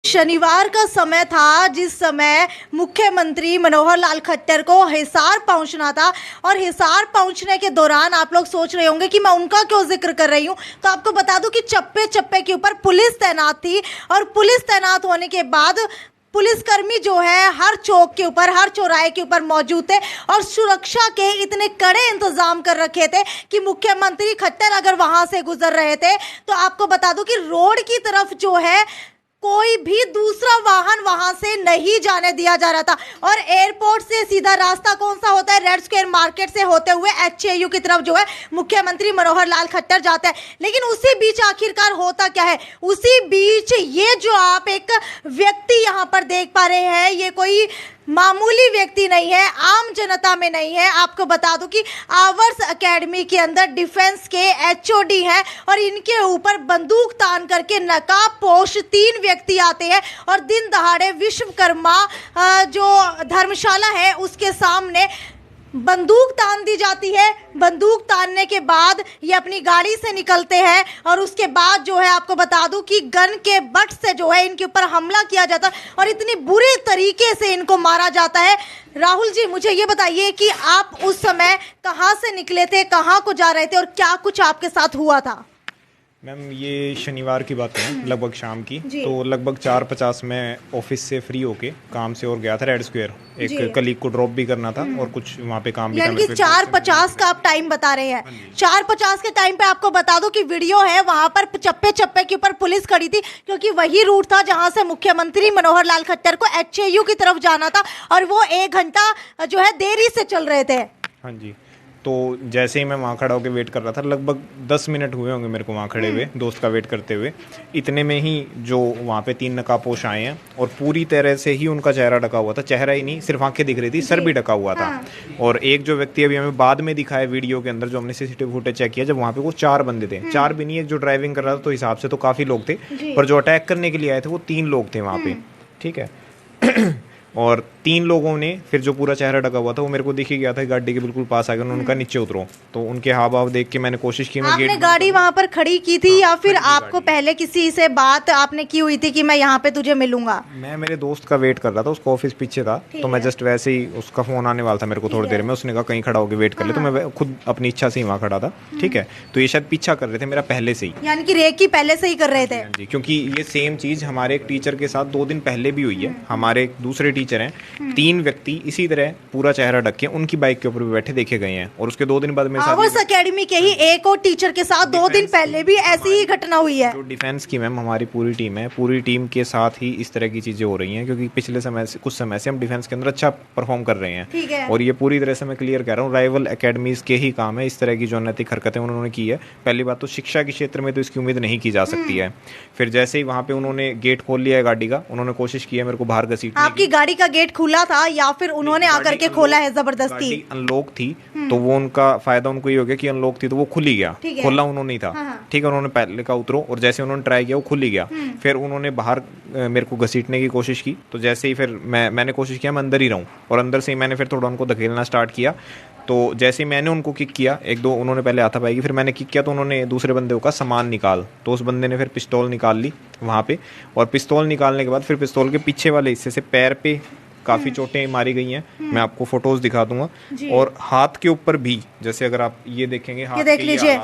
शनिवार का समय था जिस समय मुख्यमंत्री मनोहर लाल खट्टर को हिसार पहुंचना था और हिसार पहुंचने के दौरान आप लोग सोच रहे होंगे कि मैं उनका क्यों जिक्र कर रही हूं, तो आपको बता दूं कि चप्पे चप्पे के ऊपर पुलिस तैनात थी और पुलिस तैनात होने के बाद पुलिसकर्मी जो है हर चौक के ऊपर, हर चौराहे के ऊपर मौजूद थे और सुरक्षा के इतने कड़े इंतजाम कर रखे थे कि मुख्यमंत्री खट्टर अगर वहां से गुजर रहे थे तो आपको बता दूं कि रोड की तरफ जो है कोई भी दूसरा वाहन वहां से नहीं जाने दिया जा रहा था। और एयरपोर्ट से सीधा रास्ता कौन सा होता है, रेड स्क्वायर मार्केट से होते हुए एचएयू की तरफ जो है मुख्यमंत्री मनोहर लाल खट्टर जाते हैं। लेकिन उसी बीच आखिरकार होता क्या है, उसी बीच ये जो आप एक व्यक्ति यहाँ पर देख पा रहे हैं, ये कोई मामूली व्यक्ति नहीं है, आम जनता में नहीं है। आपको बता दूं कि आवर्स एकेडमी के अंदर डिफेंस के एचओडी हैं और इनके ऊपर बंदूक तान करके नकाबपोश 3 व्यक्ति आते हैं और दिन दहाड़े विश्वकर्मा जो धर्मशाला है उसके सामने बंदूक तान दी जाती है। बंदूक तानने के बाद ये अपनी गाड़ी से निकलते हैं और उसके बाद जो है आपको बता दूं कि गन के बट से जो है इनके ऊपर हमला किया जाता है और इतनी बुरे तरीके से इनको मारा जाता है। राहुल जी, मुझे ये बताइए कि आप उस समय कहाँ से निकले थे, कहाँ को जा रहे थे और क्या कुछ आपके साथ हुआ था? मैम, ये शनिवार की बात है, लगभग शाम की। तो लगभग 4:50 में ऑफिस से फ्री होके काम से और गया था रेड स्क्वायर, एक कलीग को ड्रॉप भी करना था और कुछ वहाँ पे काम भी यानी कि 4:50 का आप टाइम बता रहे हैं। 4:50 के टाइम पे आपको बता दो कि वीडियो है, वहाँ पर चप्पे चप्पे के ऊपर पुलिस खड़ी थी क्योंकि वही रूट था जहाँ से मुख्यमंत्री मनोहर लाल खट्टर को एचएयू की तरफ जाना था और वो 1 घंटा जो है देरी से चल रहे थे। हाँ जी। तो जैसे ही मैं वहाँ खड़ा होकर वेट कर रहा था, लगभग 10 मिनट हुए होंगे मेरे को वहाँ खड़े हुए, दोस्त का वेट करते हुए। इतने में ही जो वहाँ पे 3 नकाबपोश आए हैं और पूरी तरह से ही उनका चेहरा ढका हुआ था। चेहरा ही नहीं, सिर्फ आंखें दिख रही थी, सर भी ढका हुआ था। और एक जो व्यक्ति अभी हमें बाद में दिखाया वीडियो के अंदर, जो हमने सीसीटीवी फुटेज चेक किया, जब वहाँ पे वो 4 बंदे थे, 4 भी नहीं, एक जो ड्राइविंग कर रहा था, तो हिसाब से तो काफ़ी लोग थे, पर जो अटैक करने के लिए आए थे वो 3 लोग थे वहाँ पे। ठीक है। और 3 लोगों ने फिर जो पूरा चेहरा ढका हुआ था वो मेरे को दिख ही गया था, गाड़ी के बिल्कुल पास आ गया, उन्होंने कहा नीचे उतरो। तो उनके हाव भाव देख के मैंने कोशिश की, मैं आपने गाड़ी वहां पर खड़ी की थी या फिर आपको पहले किसी से बात आपने की हुई थी कि मैं यहाँ पे तुझे मिलूंगा? मैं मेरे दोस्त का वेट कर रहा था, उसका ऑफिस पीछे था, तो मैं जस्ट वैसे ही, उसका फोन आने वाला था मेरे को थोड़ी देर में, उसने कहा कहीं खड़ा होकर वेट कर ले, तो मैं खुद अपनी इच्छा से ही वहाँ खड़ा था। ठीक है। तो ये शायद पीछा कर रहे थे मेरा पहले से ही, यानी कि रेकी पहले से ही कर रहे थे? जी, क्योंकि ये सेम चीज हमारे एक टीचर के साथ 2 दिन पहले भी हुई है। हमारे एक दूसरे टीचर हैं, 3 व्यक्ति इसी तरह पूरा चेहरा ढक के उनकी बाइक के ऊपर भी बैठे देखे गए हैं और उसके 2 दिन बाद मेरे साथ आवर्स एकेडमी के ही एक और टीचर के साथ 2 दिन पहले भी ऐसी ही घटना हुई है। जो डिफेंस की मैम हमारी पूरी टीम है, पूरी टीम के साथ ही इस तरह की चीजें हो रही हैं, क्योंकि पिछले समय से, कुछ समय से हम डिफेंस के अंदर अच्छा परफॉर्म कर रहे हैं। और ये पूरी तरह से मैं क्लियर कह रहा हूँ, राइवल एकेडमीज के ही काम है इस तरह की जो अनैतिक हरकतें उन्होंने की है। पहली बात तो शिक्षा के क्षेत्र में तो इसकी उम्मीद नहीं की जा सकती है। फिर जैसे ही वहाँ पे उन्होंने गेट खोल लिया है गाड़ी का, उन्होंने कोशिश की है मेरे को बाहर घसीटने की। आपकी गाड़ी का गेट खुला था या फिर उन्होंने आकर के खोला है जबरदस्ती? अनलॉक थी, तो वो उनका फायदा उनको ये हो गया कि अनलॉक थी तो वो खुल ही गया, खोला उन्होंने ही था। ठीक है। उन्होंने पहले का उतरो और जैसे उन्होंने ट्राई किया वो खुल ही गया। फिर उन्होंने बाहर मेरे को घसीटने की कोशिश की, तो जैसे ही फिर मैंने कोशिश किया मैं अंदर ही रहूं और अंदर से ही मैंने फिर थोड़ा उनको धकेलना स्टार्ट किया। तो जैसे ही मैंने उनको किक किया, 1-2 उन्होंने पहले हाथापाई की, फिर मैंने किक किया तो उन्होंने दूसरे बंदे का सामान निकाल, तो उस बंदे ने फिर पिस्तौल निकाल ली वहाँ पे। और पिस्तौल निकालने के बाद फिर पिस्तौल के पीछे वाले हिस्से से पैर पे काफ़ी चोटें मारी गई हैं, मैं आपको फोटोज दिखा दूंगा। और हाथ के ऊपर भी, जैसे अगर आप ये देखेंगे, हाथ देख लीजिए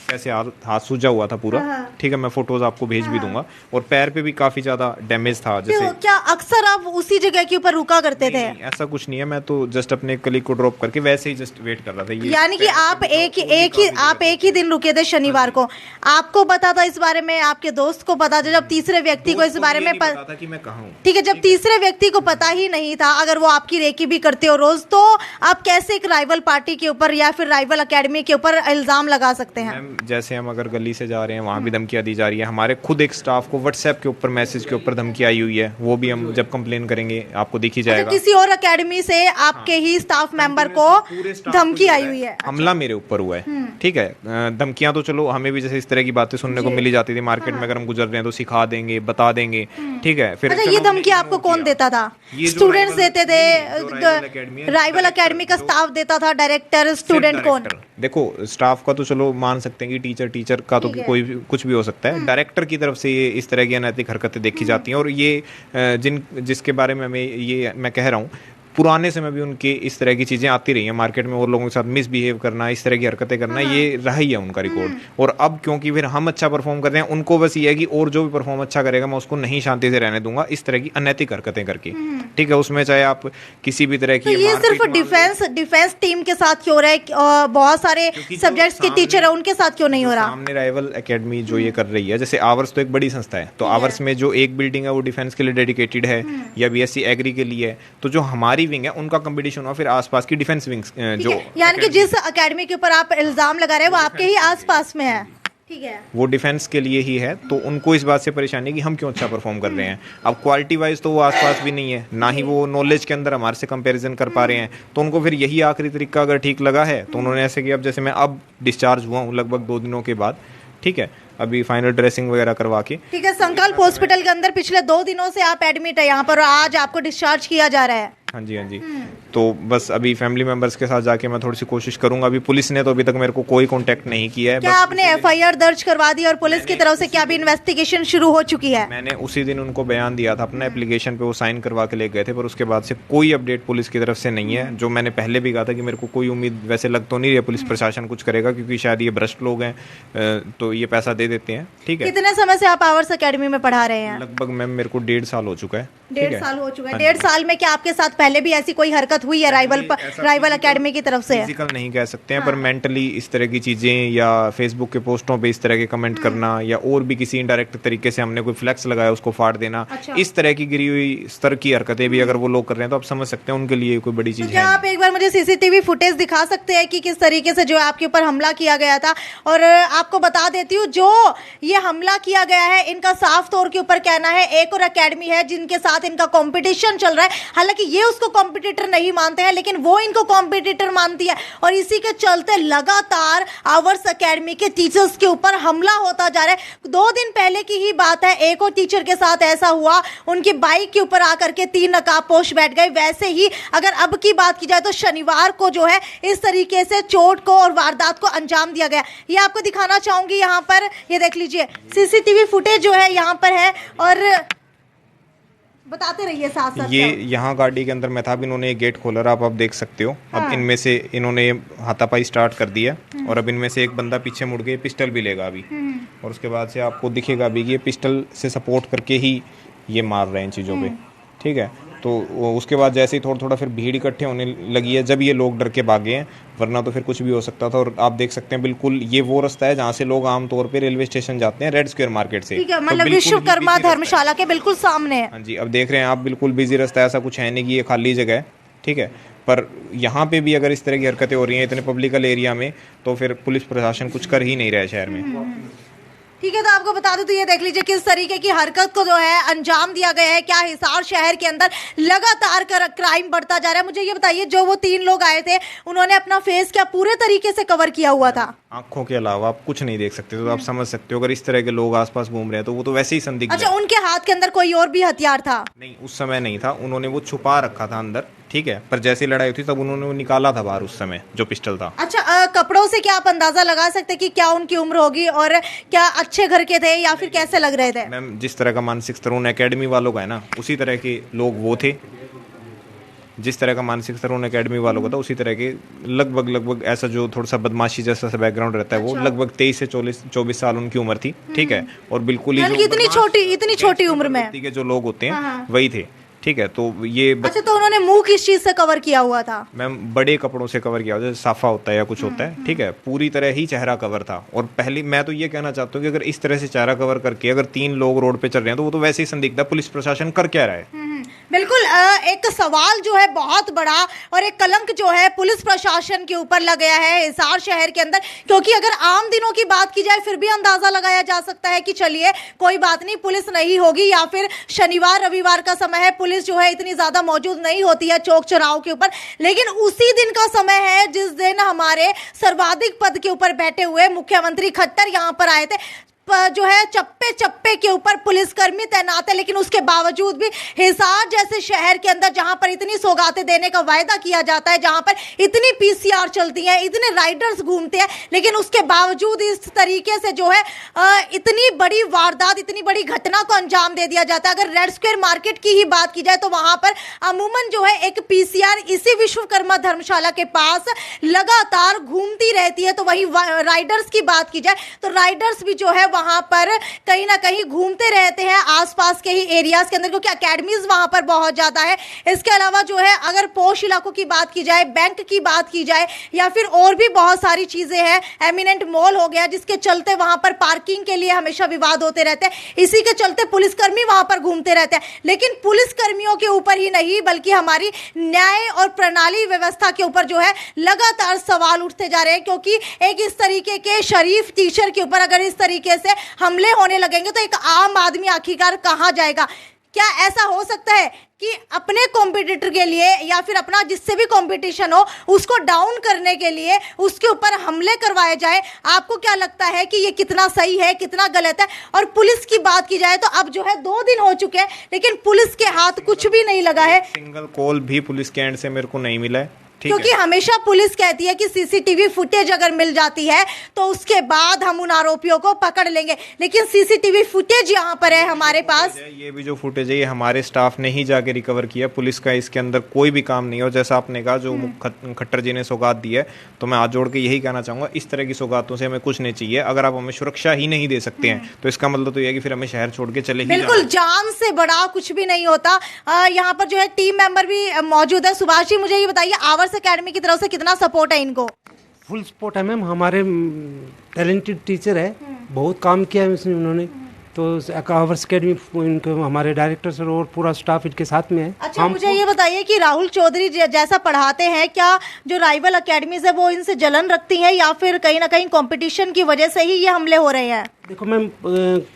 कैसे हाथ सूजा हुआ था पूरा। ठीक है, मैं फोटोज आपको भेज भी दूंगा। और पैर पे भी काफी ज्यादा डैमेज था। जैसे क्या अक्सर आप उसी जगह के ऊपर रुका करते थे? ऐसा कुछ नहीं है, मैं तो जस्ट अपने कलीग को ड्रॉप करके वैसे ही जस्ट वेट कर रहा था। यानी कि आप एक ही दिन रुके थे शनिवार को, आपको पता था इस बारे में, आपके दोस्त को पता था, जब तीसरे व्यक्ति को इस बारे में पता था कि मैं कहाँ हूँ? ठीक है, जब तीसरे व्यक्ति को पता ही नहीं था, अगर वो आपकी रेकी भी करते हो रोज, तो आप कैसे एक राइवल पार्टी के ऊपर या फिर राइवल एकेडमी के ऊपर इल्जाम लगा सकते हैं? जैसे हम अगर गली से जा रहे हैं, वहाँ भी धमकियाँ दी जा रही है। हमारे खुद एक स्टाफ को व्हाट्सएप के ऊपर, मैसेज के ऊपर धमकी आई हुई है, वो भी हम जब कंप्लेन करेंगे आपको दिख ही जाएगा। किसी और एकेडमी से आपके ही स्टाफ मेंबर को धमकी आई हुई है? हमला मेरे ऊपर हुआ है। ठीक है, धमकियां तो चलो हमें भी जैसे इस तरह की बातें सुनने को मिली जाती थी मार्केट में, अगर हम गुजर रहे हैं तो सिखा देंगे, बता देंगे। ठीक है। फिर ये धमकी आपको कौन देता था? स्टूडेंट्स देते थे, राइवल एकेडमी का स्टाफ देता था, डायरेक्टर, स्टूडेंट कौन? देखो स्टाफ का तो चलो मान सकते हैं कि टीचर का तो कोई कुछ भी हो सकता है, डायरेक्टर की तरफ से ये इस तरह की अनैतिक हरकतें देखी जाती हैं। और ये जिसके बारे में मैं कह रहा हूँ, पुराने समय भी उनके इस तरह की चीज़ें आती रही हैं मार्केट में, और लोगों के साथ मिसबिहेव करना, इस तरह की हरकतें करना, ये रहा ही है उनका रिकॉर्ड। और अब क्योंकि फिर हम अच्छा परफॉर्म कर रहे हैं, उनको बस ये है कि और जो भी परफॉर्म अच्छा करेगा मैं उसको नहीं शांति से रहने दूंगा, इस तरह की अनैतिक हरकतें करके, ठीक है। उसमें चाहे आप किसी भी तरह की, तो ये सिर्फ डिफेंस टीम के साथ क्यों हो रहा है? बहुत सारे सब्जेक्ट्स के टीचर है, उनके साथ क्यों नहीं हो रहा? सामने राइवल एकेडमी जो ये कर रही है, जैसे आवर्स तो एक बड़ी संस्था है, तो आवर्स में जो एक बिल्डिंग है वो डिफेंस के लिए डेडिकेटेड है, या बीएससी एग्री के लिए है, तो जो हमारी विंग है उनका कंपटीशन हुआ फिर आसपास की डिफेंस विंग्स जो, यानी कि जिस एकेडमी के ऊपर आप इल्जाम लगा रहे हैं वो आपके ही आसपास में है, ठीक है, वो डिफेंस के लिए ही है। तो उनको इस बात से परेशानी है कि हम क्यों अच्छा परफॉर्म कर रहे हैं। अब क्वालिटी वाइज तो वो आसपास भी नहीं है, ना ही वो नॉलेज के अंदर हमारे से कंपैरिजन कर पा रहे हैं, तो उनको फिर यही आखिरी तरीका अगर ठीक लगा है तो उन्होंने ऐसे किया। अब जैसे मैं अब डिस्चार्ज हुआ हूँ लगभग 2 दिनों के बाद, ठीक है, अभी फाइनल ड्रेसिंग वगैरह करवा के, ठीक है, संकल्प हॉस्पिटल के अंदर पिछले 2 दिनों से आप एडमिट है यहाँ पर, और आज आपको डिस्चार्ज किया जा रहा है। हाँ जी। तो बस अभी फैमिली मेंबर्स के साथ जाके मैं थोड़ी सी कोशिश करूंगा। अभी पुलिस ने तो अभी तक मेरे को कोई कांटेक्ट नहीं किया है। क्या आपने एफआईआर दर्ज करवा दी और पुलिस की तरफ से क्या भी इन्वेस्टिगेशन शुरू हो चुकी है? मैंने उसी दिन उनको बयान दिया था, अपना एप्लीकेशन पे वो साइन करवा के ले गए थे, पर उसके बाद से कोई अपडेट पुलिस की तरफ से नहीं है। जो मैंने पहले भी कहा था कि मेरे को कोई उम्मीद वैसे लग तो नहीं रही पुलिस प्रशासन कुछ करेगा, क्योंकि शायद ये भ्रष्ट लोग हैं, तो ये पैसा दे देते हैं, ठीक है। कितने समय से आप आवर्स एकेडमी में पढ़ा रहे हैं? लगभग मैम मेरे को 1.5 साल हो चुका है। 1.5 साल हो चुका है। 1.5 साल में क्या आपके साथ पहले भी ऐसी कोई हरकत हुई है राइवल एकेडमी की तरफ से? फिजिकल नहीं कह सकते हैं, पर मेंटली इस तरह की चीजें, या फेसबुक के पोस्टों पे इस तरह के कमेंट करना, या और भी किसी इनडायरेक्ट तरीके से हमने कोई फ्लेक्स लगाया उसको फाड़ देना, इस तरह की गिरी हुई स्तर की हरकतें भी अगर वो लोग कर रहे हैं तो आप समझ सकते हैं उनके लिए कोई बड़ी चीज है। क्या आप एक बार मुझे सीसीटीवी फुटेज दिखा सकते हैं कि किस तरीके से जो आपके ऊपर हमला किया गया था? और आपको बता देती हूँ, जो ये हमला किया गया है इनका साफ तौर के ऊपर कहना है एक और एकेडमी है जिनके साथ इनका कंपटीशन चल रहा है। हालांकि ये उसको कॉम्पिटिटर नहीं मानते हैं, लेकिन वो इनको कॉम्पिटिटर मानती है, और इसी के चलते लगातार आवर्स एकेडमी के टीचर्स के ऊपर हमला होता जा रहा है। 2 दिन पहले की ही बात है, एक और टीचर के साथ ऐसा हुआ, उनकी बाइक के ऊपर आकर के 3 नकाबपोश बैठ गए। वैसे ही अगर अब की बात की जाए तो शनिवार को जो है इस तरीके से चोट को और वारदात को अंजाम दिया गया। ये आपको दिखाना चाहूंगी, यहाँ पर ये देख लीजिए सीसीटीवी फुटेज जो है यहाँ पर है, और बताते रहिए साथ साथ। ये यहाँ गाड़ी के अंदर मैं था, अब इन्होंने गेट खोला रहा, आप देख सकते हो। अब इनमें से इन्होंने हाथापाई स्टार्ट कर दिया, और अब इनमें से एक बंदा पीछे मुड़ गया, पिस्टल भी लेगा अभी, और उसके बाद से आपको दिखेगा अभी ये पिस्टल से सपोर्ट करके ही ये मार रहे हैं इन चीज़ों पे, ठीक है। तो उसके बाद जैसे ही थोड़ा थोड़ा फिर भीड़ इकट्ठे होने लगी है, जब ये लोग डर के भागे हैं, वरना तो फिर कुछ भी हो सकता था। और आप देख सकते हैं बिल्कुल ये वो रास्ता है जहाँ से लोग आमतौर पे रेलवे स्टेशन जाते हैं, रेड स्क्वायर मार्केट से, ठीक है, मतलब विश्वकर्मा धर्मशाला के बिल्कुल सामने। हाँ जी, अब देख रहे हैं आप बिल्कुल बिजी रास्ता, ऐसा कुछ है नहीं कि ये खाली जगह है, ठीक है। पर यहाँ पे भी अगर इस तरह की हरकतें हो रही हैं इतने पब्लिकल एरिया में, तो फिर पुलिस प्रशासन कुछ कर ही नहीं रहा है शहर में। ठीक है, तो आपको बता दूं तो ये देख लीजिए किस तरीके की हरकत को जो है अंजाम दिया गया है। क्या हिसार शहर के अंदर लगातार क्राइम बढ़ता जा रहा है। मुझे ये बताइए, जो वो 3 लोग आए थे उन्होंने अपना फेस क्या पूरे तरीके से कवर किया हुआ था? आंखों के अलावा आप कुछ नहीं देख सकते, तो आप समझ सकते हो अगर इस तरह के लोग आसपास घूम रहे हैं तो वो तो वैसे ही संदिग्ध। अच्छा, उनके हाथ के अंदर कोई और भी हथियार था? नहीं, उस समय नहीं था, उन्होंने वो छुपा रखा था अंदर, ठीक है, पर जैसे लड़ाई हुई तब उन्होंने वो निकाला था बाहर उस समय जो पिस्टल था। अच्छा, कपड़ों से क्या आप अंदाजा लगा सकते कि क्या उनकी उम्र होगी, और क्या अच्छे घर के थे या फिर कैसे लग रहे थे? मैम, जिस तरह का मानसिक स्तर उन एकेडमी वालों का है ना, उसी तरह के लोग वो थे। जिस तरह का मानसिक स्तर उन एकेडमी वालों का था उसी तरह के लगभग ऐसा जो थोड़ा सा बदमाशी जैसा सा बैकग्राउंड रहता है, वो लगभग 23 से 24 साल उनकी उम्र थी, ठीक है। और बिल्कुल ही इतनी छोटी उम्र में के जो लोग होते हैं वही थे, ठीक है। तो ये अच्छा, तो उन्होंने मुंह किस चीज से कवर किया हुआ था? मैम, बड़े कपड़ों से कवर किया हुआ, जैसे साफा होता है या कुछ होता है, ठीक है। पूरी तरह ही चेहरा कवर था। और पहले मैं तो ये कहना चाहता हूँ कि अगर इस तरह से चेहरा कवर करके अगर 3 लोग रोड पे चल रहे हैं तो वो तो वैसे ही संदिग्ध है, पुलिस प्रशासन कर क्या रहा है? बिल्कुल, एक सवाल जो है बहुत बड़ा और एक कलंक जो है पुलिस प्रशासन के ऊपर लग गया है हिसार शहर के अंदर। क्योंकि अगर आम दिनों की बात की जाए फिर भी अंदाजा लगाया जा सकता है कि चलिए कोई बात नहीं, पुलिस नहीं होगी, या फिर शनिवार रविवार का समय है, पुलिस जो है इतनी ज्यादा मौजूद नहीं होती है चौक चौराहों के ऊपर। लेकिन उसी दिन का समय है जिस दिन हमारे सर्वाधिक पद के ऊपर बैठे हुए मुख्यमंत्री खट्टर यहाँ पर आए थे, जो है चप्पे चप्पे नापे के ऊपर पुलिसकर्मी तैनात है, लेकिन उसके बावजूद भी हिसार जैसे शहर के अंदर जहां पर इतनी सौगातें देने का वायदा किया जाता है, जहां पर इतनी पीसीआर चलती है, इतने राइडर्स घूमते हैं, लेकिन उसके बावजूद इस तरीके से जो है इतनी बड़ी वारदात, इतनी बड़ी घटना को अंजाम दे दिया जाता है। अगर रेड स्क्वायर मार्केट की ही बात की जाए तो वहां पर अमूमन जो है एक पीसीआर इसी विश्वकर्मा धर्मशाला के पास लगातार घूमती रहती है। तो वही राइडर्स की बात की जाए तो राइडर्स भी जो है वहां पर कहीं ना कहीं घूमते रहते हैं आसपास के ही एरियाज के अंदर, क्योंकि अकेडमीज वहां पर बहुत ज्यादा है। इसके अलावा जो है अगर पोश इलाकों की बात की जाए, बैंक की बात की जाए, या फिर और भी बहुत सारी चीजें हैं, एमिनेंट मॉल हो गया, जिसके चलते वहां पर पार्किंग के लिए हमेशा विवाद होते रहते हैं। इसी के चलते पुलिसकर्मी वहां पर घूमते रहते हैं। लेकिन पुलिसकर्मियों के ऊपर ही नहीं बल्कि हमारी न्याय और प्रणाली व्यवस्था के ऊपर जो है लगातार सवाल उठते जा रहे हैं, क्योंकि एक इस तरीके के शरीफ टीचर के ऊपर अगर इस तरीके से हमले होने लगेंगे तो एक आम आदमी आखिरकार कहां जाएगा। क्या ऐसा हो सकता है कि अपने कॉम्पिटिटर के लिए या फिर अपना जिससे भी कंपटीशन हो उसको डाउन करने के लिए उसके ऊपर हमले करवाए जाए? आपको क्या लगता है कि ये कितना सही है, कितना गलत है? और पुलिस की बात की जाए तो अब जो है 2 दिन हो चुके हैं, लेकिन पुलिस के हाथ कुछ भी नहीं लगा है। सिंगल कॉल भी पुलिस के एंड से मेरे को नहीं मिला है। क्योंकि हमेशा पुलिस कहती है कि सीसीटीवी फुटेज अगर मिल जाती है तो उसके बाद हम उन आरोपियों को पकड़ लेंगे, लेकिन सीसीटीवी फुटेज यहाँ पर है हमारे पास। ये भी जो फुटेज है ये हमारे स्टाफ ने ही जाके रिकवर किया, पुलिस का इसके अंदर कोई भी काम नहीं है। और जैसा आपने कहा जो खट्टर जी ने सौगात दी है, तो मैं हाथ जोड़ के यही कहना चाहूंगा, इस तरह की सौगातों से हमें कुछ नहीं चाहिए। अगर आप हमें सुरक्षा ही नहीं दे सकते हैं तो इसका मतलब तो यह है कि फिर हमें शहर छोड़ के चले ही बिल्कुल, जान से बड़ा कुछ भी नहीं होता। यहाँ पर जो है टीम मेंबर भी मौजूद है। सुभाष जी, मुझे ये बताइए, आवर्स एकेडमी की तरफ से कितना सपोर्ट है इनको? फुल सपोर्ट है मैम, हमारे टैलेंटेड टीचर है, बहुत काम किया है इसमें उन्होंने। तो आवर्स अकेडमी इनको हमारे डायरेक्टर सर और पूरा स्टाफ इनके साथ में है। अच्छा, मुझे ये बताइए कि राहुल चौधरी जैसा पढ़ाते हैं, क्या जो राइवल अकेडमीज है वो इनसे जलन रखती है या फिर कहीं ना कहीं कंपटीशन की वजह से ही ये हमले हो रहे हैं? देखो मैम,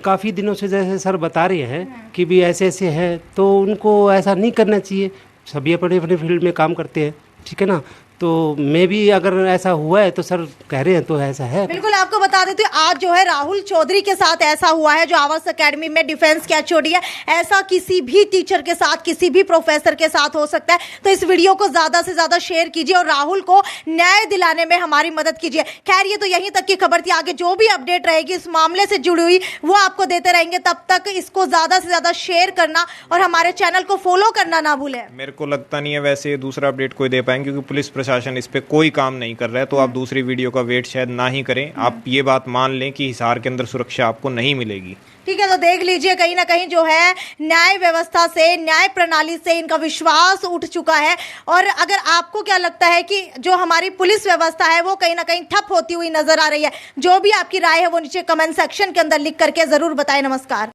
काफ़ी दिनों से जैसे सर बता रहे हैं कि भी ऐसे ऐसे है, तो उनको ऐसा नहीं करना चाहिए। सभी अपने अपने फील्ड में काम करते हैं, ठीक है ना। तो मैं भी अगर ऐसा हुआ है तो सर कह रहे हैं तो ऐसा है। बिल्कुल, आपको बता देती हूँ आज जो है राहुल चौधरी के साथ ऐसा हुआ है, जो आवर्स एकेडमी में डिफेंस की एचओडी है। ऐसा किसी भी टीचर के साथ, किसी भी प्रोफेसर के साथ हो सकता है। तो इस वीडियो को ज्यादा से ज्यादा शेयर कीजिए और राहुल को न्याय दिलाने में हमारी मदद कीजिए। खैर, ये तो यहीं तक की खबर थी। आगे जो भी अपडेट रहेगी इस मामले से जुड़ी हुई वो आपको देते रहेंगे। तब तक इसको ज्यादा से ज्यादा शेयर करना और हमारे चैनल को फॉलो करना ना भूलें। मेरे को लगता नहीं है वैसे दूसरा अपडेट कोई दे पाएंगे, क्योंकि पुलिस प्रशासन इस पे कोई काम नहीं कर रहा है। तो आप दूसरी वीडियो का वेट शायद ना ही करें। आप ये बात मान लें कि हिसार के अंदर सुरक्षा आपको नहीं मिलेगी। ठीक है, तो देख लीजिए, कहीं ना कहीं जो है न्याय व्यवस्था से, न्याय प्रणाली से इनका विश्वास उठ चुका है। और अगर आपको क्या लगता है कि जो हमारी पुलिस व्यवस्था है वो कहीं ना कहीं ठप होती हुई नजर आ रही है, जो भी आपकी राय है वो नीचे कमेंट सेक्शन के अंदर लिख करके जरूर बताएं। नमस्कार।